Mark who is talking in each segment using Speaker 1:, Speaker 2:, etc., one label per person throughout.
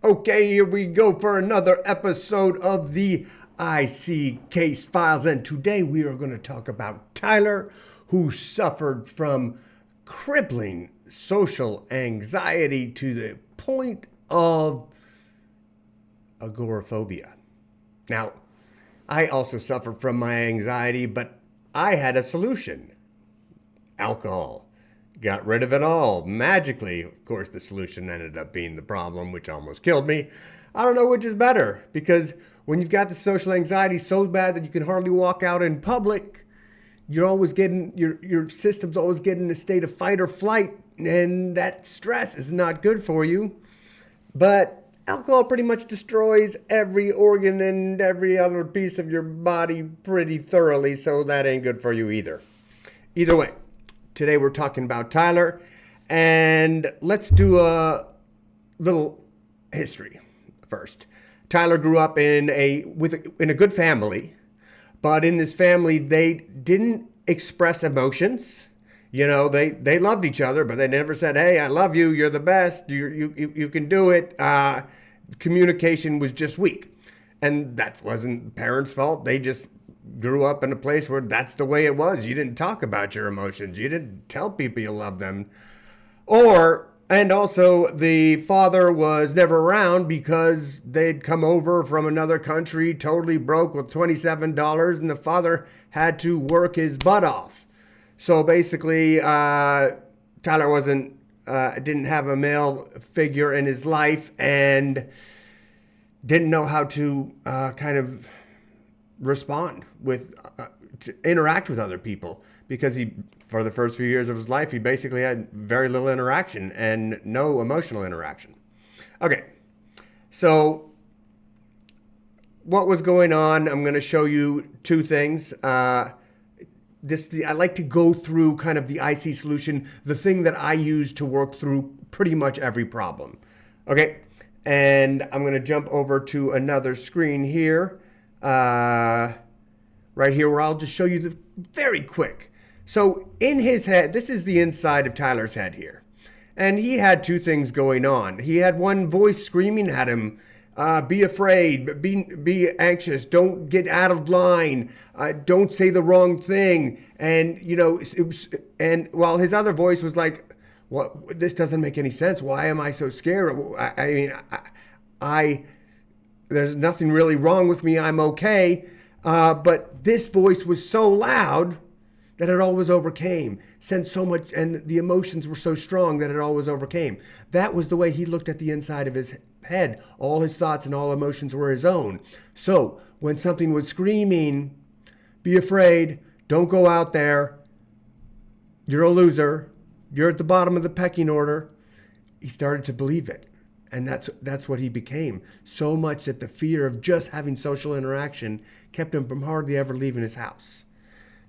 Speaker 1: Okay, here we go for another episode of the IC Case Files. And today we are going to talk about Tyler, who suffered from crippling social anxiety to the point of agoraphobia. Now, I also suffered from my anxiety, but I had a solution: alcohol. Got rid of it all magically. Of course, the solution ended up being the problem, which almost killed me. I don't know which is better, because when you've got the social anxiety so bad that you can hardly walk out in public, you're always getting your system's always getting in a state of fight or flight, and that stress is not good for you. But alcohol pretty much destroys every organ and every other piece of your body pretty thoroughly, so that ain't good for you either. Either way, today we're talking about Tyler, and let's do a little history first. Tyler grew up in a good family, but in this family they didn't express emotions. You know, they loved each other, but they never said, "Hey, I love you. You're the best. You can do it." Communication was just weak, and that wasn't parents' fault. They just grew up in a place where that's the way it was. You didn't talk about your emotions. You didn't tell people you loved them. And also the father was never around because they'd come over from another country totally broke with $27, and the father had to work his butt off. So basically, Tyler didn't have a male figure in his life and didn't know how to kind of respond with to interact with other people, because for the first few years of his life he basically had very little interaction and no emotional interaction. Okay, so what was going on? I'm going to show you two things. I like to go through kind of the IC solution, the thing that I use to work through pretty much every problem. Okay, and I'm going to jump over to another screen here. Right here, where I'll just show you the very quick. So in his head, this is the inside of Tyler's head here. And he had two things going on. He had one voice screaming at him, be afraid, be anxious, don't get out of line, don't say the wrong thing. And, you know, and while his other voice was like, "Well, this doesn't make any sense. Why am I so scared? There's nothing really wrong with me. I'm okay." But this voice was so loud that it always overcame, sent so much, and the emotions were so strong that it always overcame. That was the way he looked at the inside of his head. All his thoughts and all emotions were his own. So when something was screaming, "Be afraid, don't go out there, you're a loser, you're at the bottom of the pecking order," he started to believe it. And that's what he became. So much that the fear of just having social interaction kept him from hardly ever leaving his house.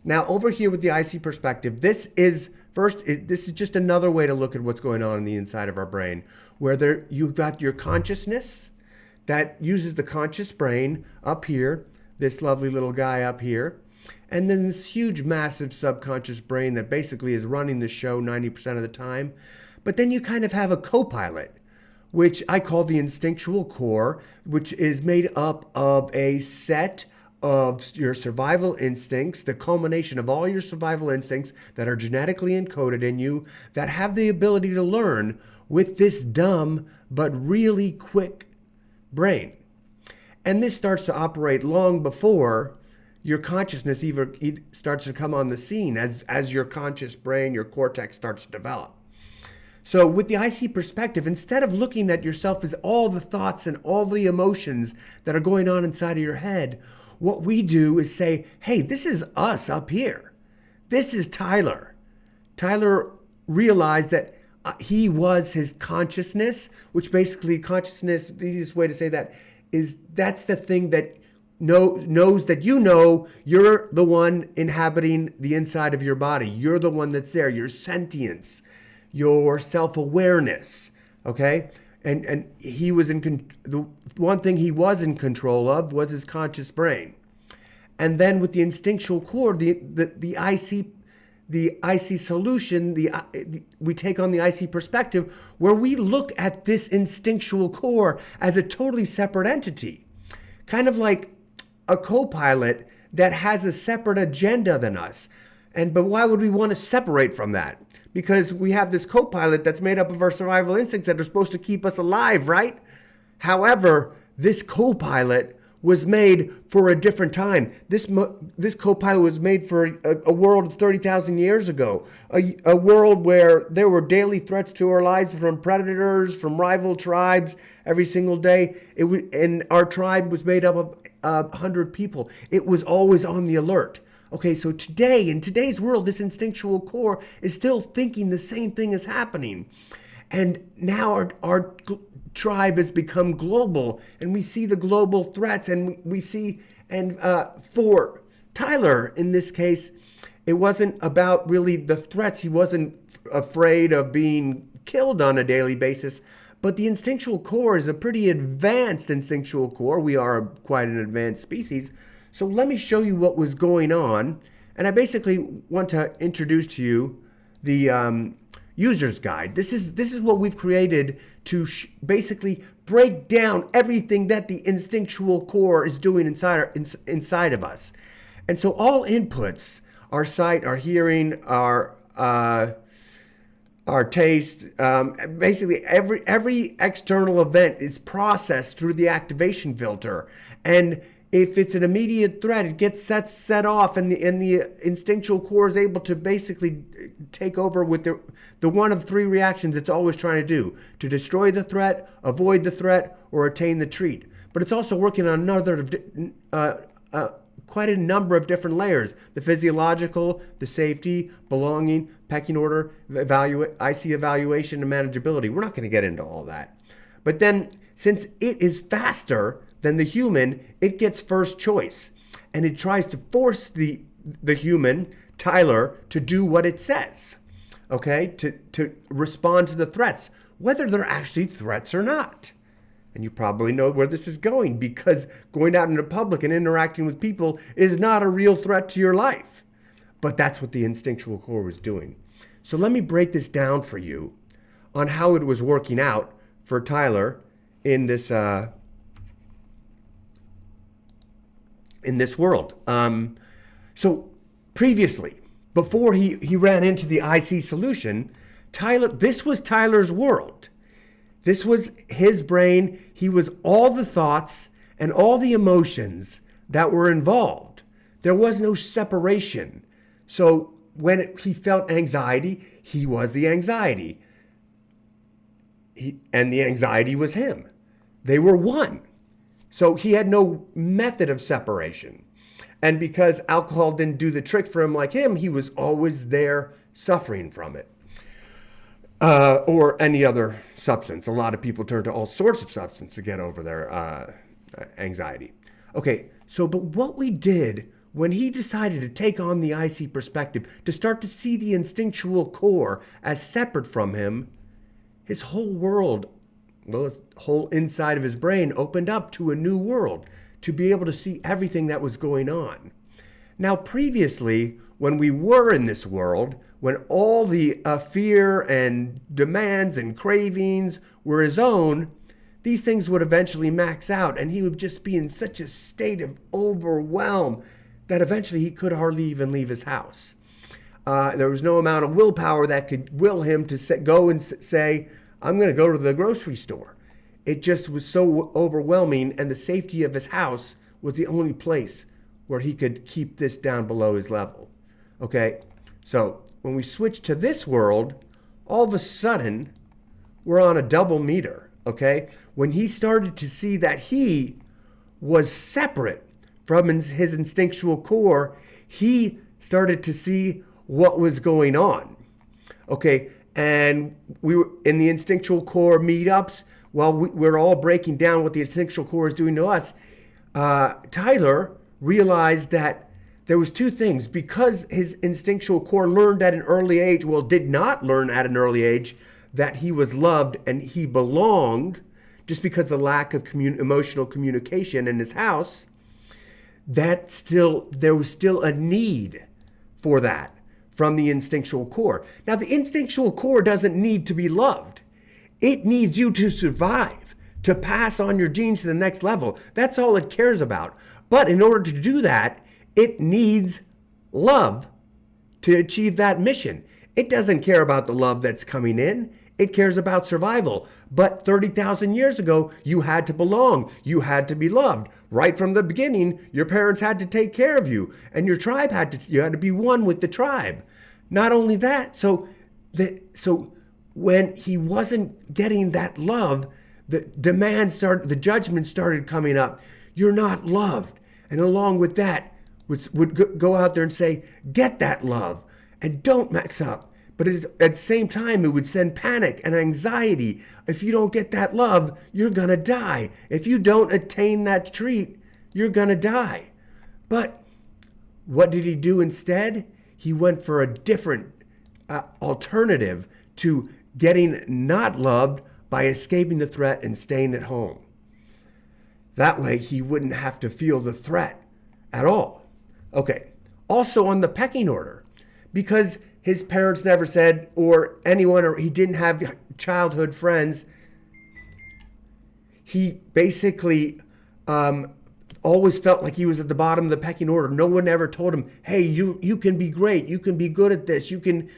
Speaker 1: Now, over here with the IC perspective, this is just another way to look at what's going on in the inside of our brain, where you've got your consciousness that uses the conscious brain up here, this lovely little guy up here, and then this huge, massive subconscious brain that basically is running the show 90% of the time. But then you kind of have a co-pilot, which I call the Instinctual Core, which is made up of a set of your survival instincts, the culmination of all your survival instincts that are genetically encoded in you, that have the ability to learn with this dumb but really quick brain. And this starts to operate long before your consciousness even starts to come on the scene, as your conscious brain, your cortex, starts to develop. So with the IC perspective, instead of looking at yourself as all the thoughts and all the emotions that are going on inside of your head, what we do is say, "Hey, this is us up here. This is Tyler." Tyler realized that he was his consciousness, which basically consciousness, the easiest way to say that is that's the thing that knows that you're the one inhabiting the inside of your body. You're the one that's there. Your sentience, your self-awareness, okay? And he was the one thing he was in control of was his conscious brain. And then with the instinctual core, the IC the IC solution, we take on the IC perspective, where we look at this instinctual core as a totally separate entity, kind of like a co-pilot that has a separate agenda than us. But why would we want to separate from that? Because we have this co-pilot that's made up of our survival instincts that are supposed to keep us alive, right? However, this co-pilot was made for a different time. This co-pilot was made for a world of 30,000 years ago, a world where there were daily threats to our lives from predators, from rival tribes every single day. And our tribe was made up of 100 people. It was always on the alert. Okay, so today, in today's world, this instinctual core is still thinking the same thing is happening. And now our tribe has become global, and we see the global threats, and we see, and for Tyler, in this case, it wasn't about really the threats. He wasn't afraid of being killed on a daily basis, but the instinctual core is a pretty advanced instinctual core. We are quite an advanced species. So let me show you what was going on. And I basically want to introduce to you the user's guide. This is what we've created to basically break down everything that the instinctual core is doing inside of us. And so all inputs, our sight, our hearing, our taste, basically every external event is processed through the activation filter. And if it's an immediate threat, it gets set off, and the instinctual core is able to basically take over with the one of three reactions it's always trying to do: to destroy the threat, avoid the threat, or attain the treat. But it's also working on quite a number of different layers: the physiological, the safety, belonging, pecking order, IC evaluation, and manageability. We're not going to get into all that. But then, since it is faster than the human, it gets first choice. And it tries to force the human, Tyler, to do what it says. Okay? To respond to the threats, whether they're actually threats or not. And you probably know where this is going, because going out into public and interacting with people is not a real threat to your life. But that's what the instinctual core was doing. So let me break this down for you on how it was working out for Tyler in this world. So previously, before he ran into the IC solution, this was Tyler's world. This was his brain. He was all the thoughts and all the emotions that were involved. There was no separation. So when he felt anxiety, he was the anxiety. And the anxiety was him. They were one. So he had no method of separation. And because alcohol didn't do the trick for him like him, he was always there suffering from it. Or any other substance. A lot of people turn to all sorts of substances to get over their anxiety. Okay, but what we did when he decided to take on the IC perspective, to start to see the instinctual core as separate from him, his whole world, the whole inside of his brain opened up to a new world, to be able to see everything that was going on. Now, previously, when we were in this world, when all the fear and demands and cravings were his own, these things would eventually max out, and he would just be in such a state of overwhelm that eventually he could hardly even leave his house. There was no amount of willpower that could will him to go and say, I'm going to go to the grocery store. It just was so overwhelming, and the safety of his house was the only place where he could keep this down below his level. Okay, so when we switch to this world, all of a sudden, we're on a double meter, okay? When he started to see that he was separate from his instinctual core, he started to see what was going on, okay? And we were in the instinctual core meetups, while we're all breaking down what the instinctual core is doing to us, Tyler realized that there was two things. Because his instinctual core learned at an early age, did not learn at an early age, that he was loved and he belonged, just because the lack of emotional communication in his house, there was still a need for that, from the instinctual core. Now, the instinctual core doesn't need to be loved. It needs you to survive, to pass on your genes to the next level. That's all it cares about. But in order to do that, it needs love to achieve that mission. It doesn't care about the love that's coming in. It cares about survival. But 30,000 years ago, you had to belong. You had to be loved. Right from the beginning, your parents had to take care of you, and your tribe you had to be one with the tribe. Not only that, so when he wasn't getting that love, the judgment started coming up. You're not loved. And along with that, would go out there and say, get that love and don't mess up. But at the same time, it would send panic and anxiety. If you don't get that love, you're going to die. If you don't attain that treat, you're going to die. But what did he do instead? He went for a different alternative to getting not loved by escaping the threat and staying at home. That way, he wouldn't have to feel the threat at all. Okay, also on the pecking order, because his parents never said, or anyone, or he didn't have childhood friends, he basically always felt like he was at the bottom of the pecking order. No one ever told him, hey, you can be great, you can be good at this, you can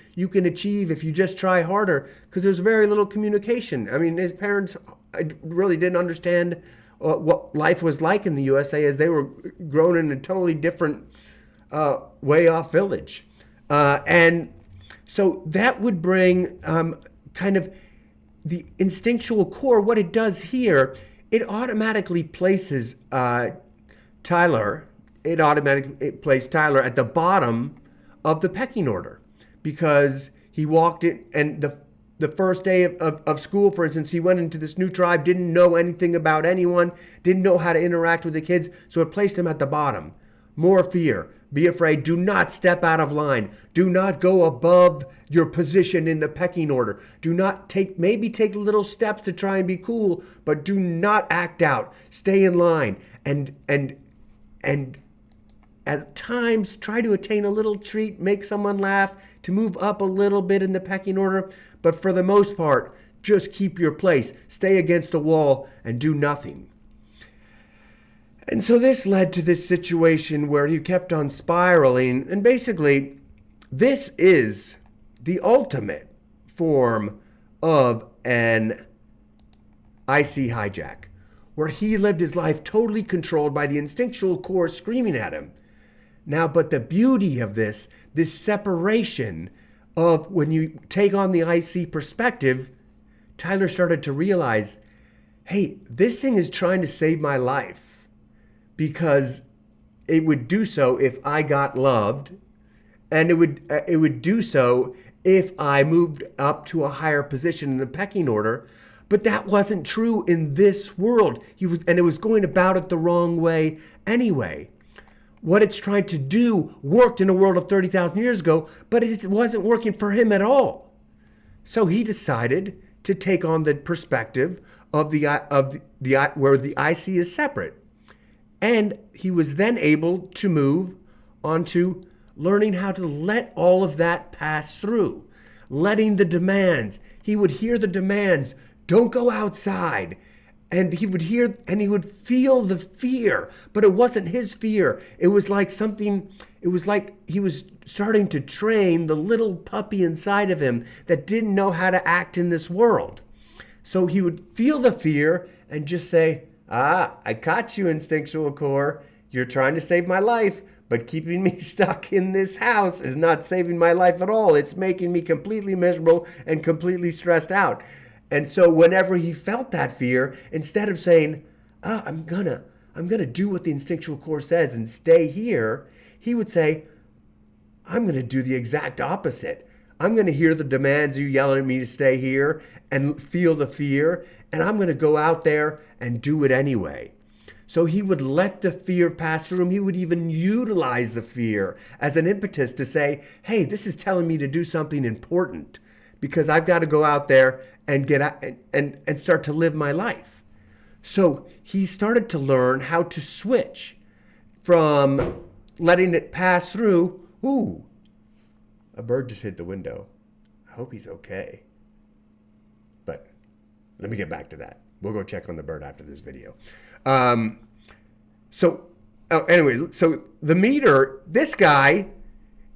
Speaker 1: achieve if you just try harder, because there's very little communication. I mean, his parents really didn't understand what life was like in the USA, as they were grown in a totally different way off village. And so that would bring kind of the instinctual core. What it does here, it automatically places Tyler at the bottom of the pecking order, because he walked in, and the first day of school, for instance, he went into this new tribe, didn't know anything about anyone, didn't know how to interact with the kids, so it placed him at the bottom. More fear. Be afraid. Do not step out of line. Do not go above your position in the pecking order. Do not take little steps to try and be cool, but do not act out. Stay in line. And at times try to attain a little treat, make someone laugh, to move up a little bit in the pecking order. But for the most part, just keep your place. Stay against the wall and do nothing. And so this led to this situation where he kept on spiraling. And basically, this is the ultimate form of an IC hijack, where he lived his life totally controlled by the instinctual core screaming at him. Now, but the beauty of this separation of when you take on the IC perspective, Tyler started to realize, hey, this thing is trying to save my life, because it would do so if I got loved, and it would do so if I moved up to a higher position in the pecking order. But that wasn't true in this world. And it was going about it the wrong way anyway. What it's trying to do worked in a world of 30,000 years ago, but it wasn't working for him at all. So he decided to take on the perspective of where the IC is separate. And he was then able to move on to learning how to let all of that pass through, letting the demands. He would hear the demands, don't go outside. And he would hear and he would feel the fear, but it wasn't his fear. It was like he was starting to train the little puppy inside of him that didn't know how to act in this world. So he would feel the fear and just say, I caught you, instinctual core. You're trying to save my life, but keeping me stuck in this house is not saving my life at all. It's making me completely miserable and completely stressed out. And so whenever he felt that fear, instead of saying, I'm gonna do what the instinctual core says and stay here, he would say, I'm gonna do the exact opposite. I'm gonna hear the demands you yelling at me to stay here and feel the fear, and I'm gonna go out there and do it anyway. So he would let the fear pass through him. He would even utilize the fear as an impetus to say, hey, this is telling me to do something important, because I've got to go out there and get out and start to live my life. So he started to learn how to switch from letting it pass through. A bird just hit the window. I hope he's okay. But let me get back to that. We'll go check on the bird after this video. Anyway, so the meter, this guy,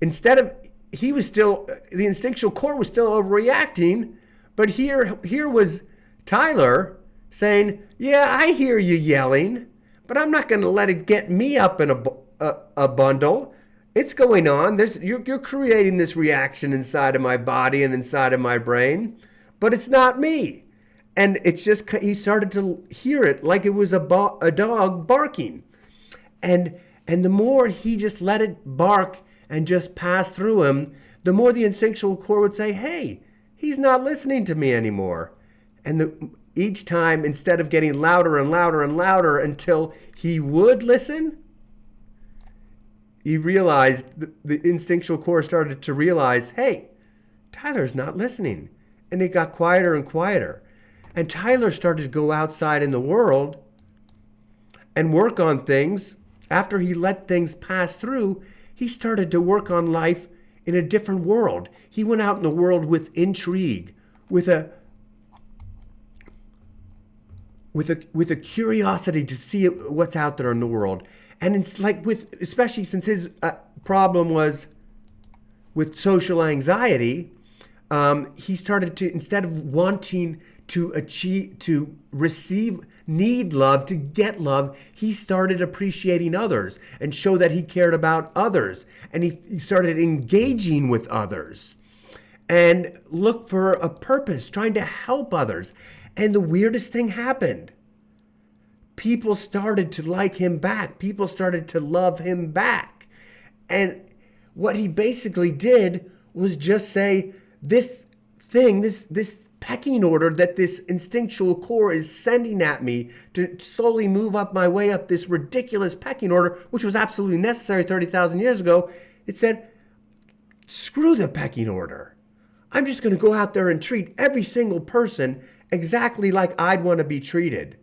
Speaker 1: instead of, he was still, the instinctual core was still overreacting, but here was Tyler saying, yeah, I hear you yelling, but I'm not going to let it get me up in a bundle. It's going on. You're creating this reaction inside of my body and inside of my brain, but it's not me. And it's just, he started to hear it like it was a dog barking. And the more he just let it bark and just pass through him, the more the instinctual core would say, hey, he's not listening to me anymore. And each time, instead of getting louder and louder and louder until he would listen, he realized, the instinctual core started to realize, hey, Tyler's not listening. And it got quieter and quieter. And Tyler started to go outside in the world and work on things. After he let things pass through, he started to work on life in a different world. He went out in the world with intrigue, with a curiosity to see what's out there in the world. And it's like especially since his problem was with social anxiety, he started to, instead of wanting to need love, to get love, he started appreciating others and show that he cared about others. And he started engaging with others and look for a purpose, trying to help others. And the weirdest thing happened. People started to like him back. People started to love him back. And what he basically did was just say, this thing, this pecking order that this instinctual core is sending at me to slowly move up my way up this ridiculous pecking order, which was absolutely necessary 30,000 years ago, it said, screw the pecking order. I'm just going to go out there and treat every single person exactly like I'd want to be treated.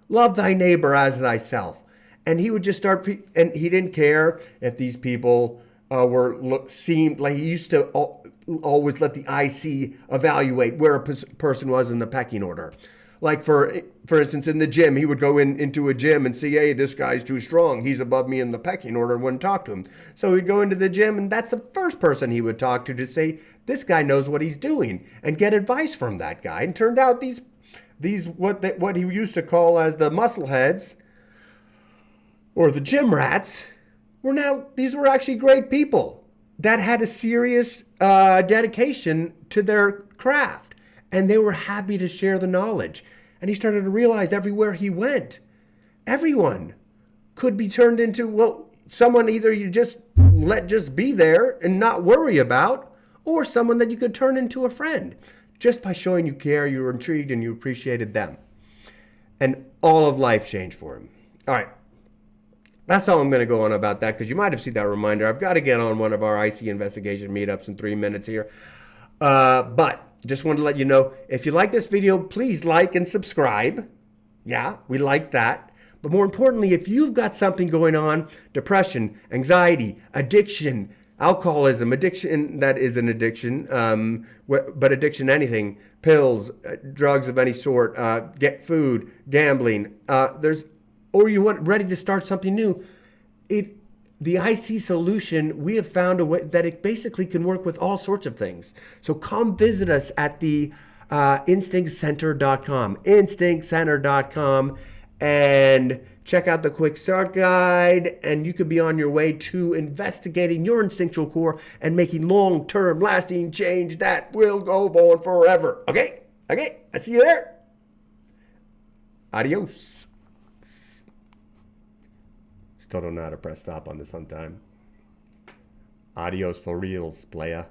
Speaker 1: Love thy neighbor as thyself. And he would just start, and he didn't care if these people seemed like he used to always let the IC evaluate where a person was in the pecking order. Like for instance, in the gym, he would go into a gym and see, hey, this guy's too strong. He's above me in the pecking order, and wouldn't talk to him. So he'd go into the gym, and that's the first person he would talk to say, this guy knows what he's doing, and get advice from that guy. And turned out these what he used to call as the muscle heads or the gym rats these were actually great people that had a serious dedication to their craft, and they were happy to share the knowledge. And he started to realize everywhere he went, everyone could be turned into, someone either you just let just be there and not worry about, or someone that you could turn into a friend just by showing you care, you were intrigued, and you appreciated them. And all of life changed for him. All right. That's all I'm going to go on about that, because you might have seen that reminder. I've got to get on one of our IC investigation meetups in 3 minutes here. But just wanted to let you know, if you like this video, please like and subscribe. Yeah, we like that. But more importantly, if you've got something going on, depression, anxiety, addiction, alcoholism, addiction, that is an addiction, but addiction to anything, pills, drugs of any sort, get food, gambling, or you want ready to start something new, the IC solution, we have found a way that it basically can work with all sorts of things. So come visit us at the instinctcenter.com, and check out the quick start guide, and you could be on your way to investigating your instinctual core and making long-term lasting change that will go on forever. Okay, I see you there. Adios. Still don't know how to press stop on this on time. Adios for reals, playa.